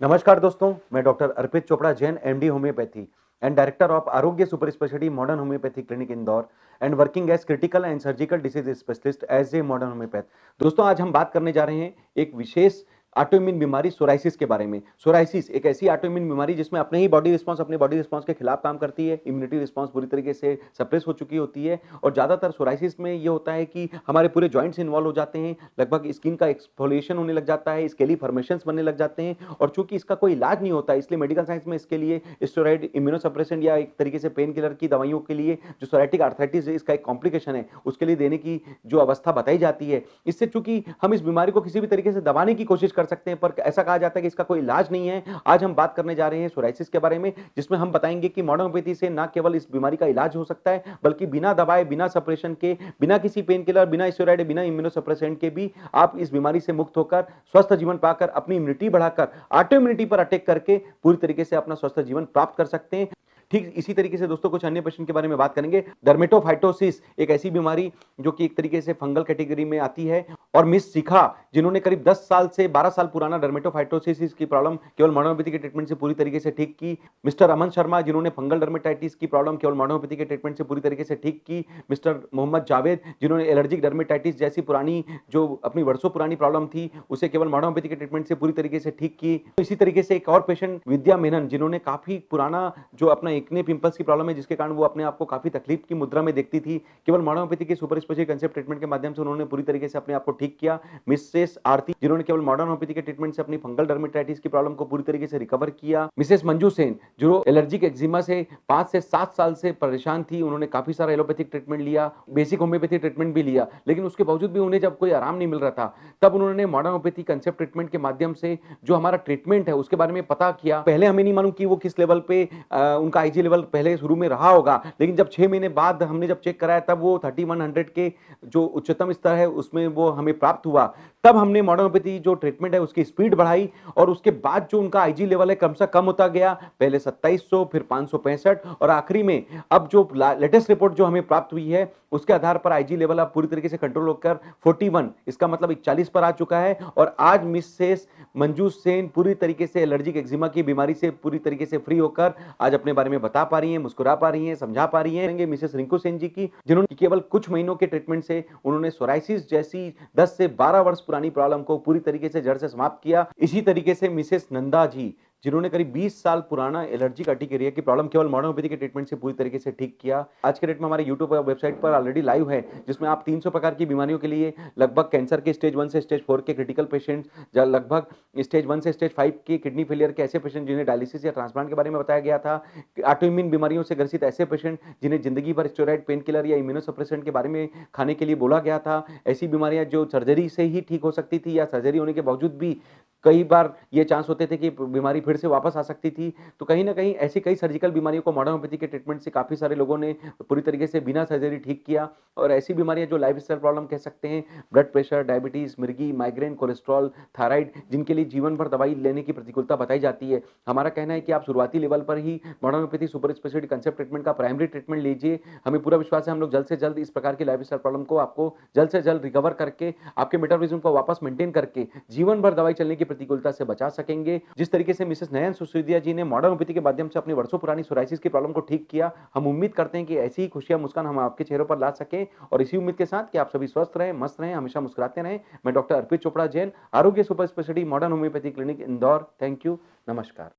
नमस्कार दोस्तों, मैं doctor Arpit Chopra Jain MD homeopathy and director of Arogya super speciality modern homeopathy clinic Indore and working as critical and surgical disease specialist as a modern homeopath. दोस्तों, आज हम बात करने जा रहे हैं एक विशेष ऑटोइम्यून बीमारी सोराइसिस के बारे में। सोराइसिस एक ऐसी ऑटोइम्यून बीमारी जिसमें अपने बॉडी रिस्पॉन्स के खिलाफ काम करती है। इम्यूनिटी रिस्पॉन्स पूरी तरीके से सप्रेस हो चुकी होती है और ज़्यादातर सोराइसिस में ये होता है कि हमारे पूरे जॉइंट्स इन्वॉल्व हो जाते हैं, लगभग स्किन का एक्सफोलिएशन होने लग जाता है, स्केली फॉर्मेशंस बनने लग जाते हैं और चूंकि इसका कोई इलाज नहीं होता, इसलिए मेडिकल साइंस में इसके लिए स्टेरॉइड इम्यूनोसप्रेसेंट या एक तरीके से पेन किलर की दवाइयों के लिए जो सोराइटिक आर्थराइटिस इसका एक कॉम्प्लिकेशन है, उसके लिए देने की जो अवस्था बताई जाती है। इससे चूंकि हम इस बीमारी को किसी भी तरीके से दबाने की कोशिश कर सकते हैं, पर ऐसा कहा जाता है कि इसका कोई इलाज नहीं है। आज हम बात करने जा रहे हैं सोराइसिस के बारे में, जिसमें हम बताएंगे कि मॉडर्न होम्योपैथी से न केवल इस बीमारी का इलाज हो सकता है, बल्कि बिना दबाए, बिना सप्रेशन के, बिना किसी पेन किलर, बिना स्टेरॉइड, बिना इम्यूनोसप्रेसेंट के भी आप इस बीमारी से मुक्त होकर स्वस्थ जीवन पाकर अपनी इम्यूनिटी बढ़ाकर ऑटो इम्यूनिटी पर अटैक करके पूरी तरीके से अपना स्वस्थ जीवन प्राप्त कर सकते हैं। ठीक इसी तरीके से दोस्तों कुछ अन्य पेशेंट के बारे में बात करेंगे। डर्मेटोफाइटोसिस एक ऐसी बीमारी जो कि एक तरीके से फंगल कैटेगरी में आती है और मिस शिखा जिन्होंने करीब 10 साल से 12 साल पुराना डर्मेटोफाइटोसिस की प्रॉब्लम केवल मॉडर्न होम्योपैथी के ट्रीटमेंट से पूरी तरीके से ठीक की। मिस्टर अमन शर्मा जिन्होंने फंगल डर्मेटाइटिस की प्रॉब्लम केवल मॉडर्न होम्योपैथी के ट्रीटमेंट से पूरी तरीके से ठीक की। मिस्टर मोहम्मद जावेद जिन्होंने एलर्जिक डर्मेटाइटिस जैसी पुरानी जो अपनी वर्षों पुरानी प्रॉब्लम थी उसे केवल मॉडर्न होम्योपैथी के ट्रीटमेंट से पूरी तरीके से ठीक की। इसी तरीके से एक और पेशेंट विद्या मेनन जिन्होंने काफी पुराना जो अपना एक्ने पिंपल्स की प्रॉब्लम है, जिसके कारण वो अपने आप को काफी तकलीफ की मुद्रा में देखती थी, केवल मॉडर्न होम्योपैथी के सुपर स्पेशल कंसेप्ट ट्रीटमेंट के माध्यम से उन्होंने पूरी तरीके से अपने आप को ठीक किया। मिसेस आरती जिन्होंने केवल मॉडर्न होम्योपैथी के ट्रीटमेंट से अपनी फंगल डर्मेटाइटिस की प्रॉब्लम को पूरी तरीके से रिकवर किया। मिसेस मंजू सेन जो एलर्जिक एक्जिमा से 5 से 7 साल से परेशान थी, उन्होंने काफी सारा एलोपैथिक ट्रीटमेंट लिया, बेसिक होम्योपैथी ट्रीटमेंट भी लिया, लेकिन उसके बावजूद भी उन्हें जब कोई आराम नहीं मिल रहा था, तब उन्होंने मॉडर्न होम्योपैथी कंसेप्ट ट्रीटमेंट के माध्यम से जो हमारा ट्रीटमेंट है उसके बारे में पता किया। पहले हमें नहीं मालूम कि वो किस लेवल पे उनका आईजी लेवल पहले शुरू में रहा होगा, लेकिन जब 6 महीने बाद हमने जब चेक कराया तब वो 3100 के जो उच्चतम स्तर है उसमें वो हमें प्राप्त हुआ। तब हमने मॉडर्न होम्योपैथी जो ट्रीटमेंट है उसकी स्पीड बढ़ाई और उसके बाद जो उनका आईजी लेवल है कम से कम होता गया, पहले 2700 फिर 565 और आखिरी में अब जो लेटेस्ट रिपोर्ट जो हमें प्राप्त हुई है उसके आधार पर आईजी लेवल अब पूरी तरीके से कंट्रोल होकर 41 इसका मतलब 41 पर आ चुका है। और आज मिसेस मंजू सेन पूरी तरीके से एलर्जिक एक्जिमा की बीमारी से पूरी तरीके से फ्री होकर आज अपने बारे में बता पा रही हैं, मुस्कुरा पा रही हैं, समझा पा रही हैं। मिसेस रिंकू सेन जी की जिन्होंने केवल कुछ महीनों के ट्रीटमेंट से उन्होंने सोराइसिस जैसी 10 से 12 वर्ष पुरानी प्रॉब्लम को पूरी तरीके से जड़ से समाप्त किया। इसी तरीके से मिसेस नंदा जी जिन्होंने करीब 20 साल पुराना एलर्जिक अर्टिकेरिया की प्रॉब्लम केवल मॉडर्न होम्योपैथी के ट्रीटमेंट से पूरी तरीके से ठीक किया। आज के डेट में हमारे यूट्यूब वेबसाइट पर ऑलरेडी लाइव है, जिसमें आप 300 प्रकार की बीमारियों के लिए लगभग कैंसर के स्टेज 1 से स्टेज 4 के क्रिटिकल पेशेंट्स, लगभग स्टेज 1 से स्टेज 5 के किडनी फेलियर के ऐसे पेशेंट जिन्हें डायलिसिस या ट्रांसप्लांट के बारे में बताया गया था, ऑटोइम्यून बीमारियों से ग्रसित ऐसे पेशेंट जिन्हें जिंदगी भर स्टेरॉइड, पेन किलर या इम्यूनोसप्रेसेंट के बारे में खाने के लिए बोला गया था, ऐसी बीमारियां जो सर्जरी से ही ठीक हो सकती थी या सर्जरी होने के बावजूद भी कई बार ये चांस होते थे कि बीमारी फिर से वापस आ सकती थी। तो कहीं न कहीं ऐसी कई सर्जिकल बीमारियों को मॉडर्न होम्योपैथी के ट्रीटमेंट से काफ़ी सारे लोगों ने पूरी तरीके से बिना सर्जरी ठीक किया। और ऐसी बीमारियाँ जो लाइफ़स्टाइल प्रॉब्लम कह सकते हैं, ब्लड प्रेशर, डायबिटीज़, मिर्गी, माइग्रेन, कोलेस्ट्रॉल, थायराइड, जिनके लिए जीवन भर दवाई लेने की प्रतिकूलता बताई जाती है। हमारा कहना है कि आप शुरुआती लेवल पर ही modern homeopathy super speciality concept treatment का प्राइमरी ट्रीटमेंट लीजिए। हमें पूरा विश्वास है हम लोग जल्द से जल्द इस प्रकार की लाइफ़स्टाइल प्रॉब्लम को आपको जल्द से जल्द रिकवर करके आपके मेटाबॉलिज्म को वापस मेंटेन करके जीवन भर दवाई चलने की प्रतिकूलता से बचा सकेंगे। जिस तरीके से मिसेस नयन सुसीदिया जी ने मॉडर्न होम्योपैथी के माध्यम से अपनी वर्षों पुरानी सोराइसिस की प्रॉब्लम को ठीक किया, हम उम्मीद करते हैं कि ऐसी ही खुशियां, मुस्कान हम आपके चेहरों पर ला सकें और इसी उम्मीद के साथ कि आप सभी स्वस्थ रहें, मस्त रहें, हमेशा मुस्कुराते रहें। मैं डॉक्टर अर्पित चोपड़ा जैन, आरोग्य super speciality modern homeopathy clinic Indore. Thank you, नमस्कार।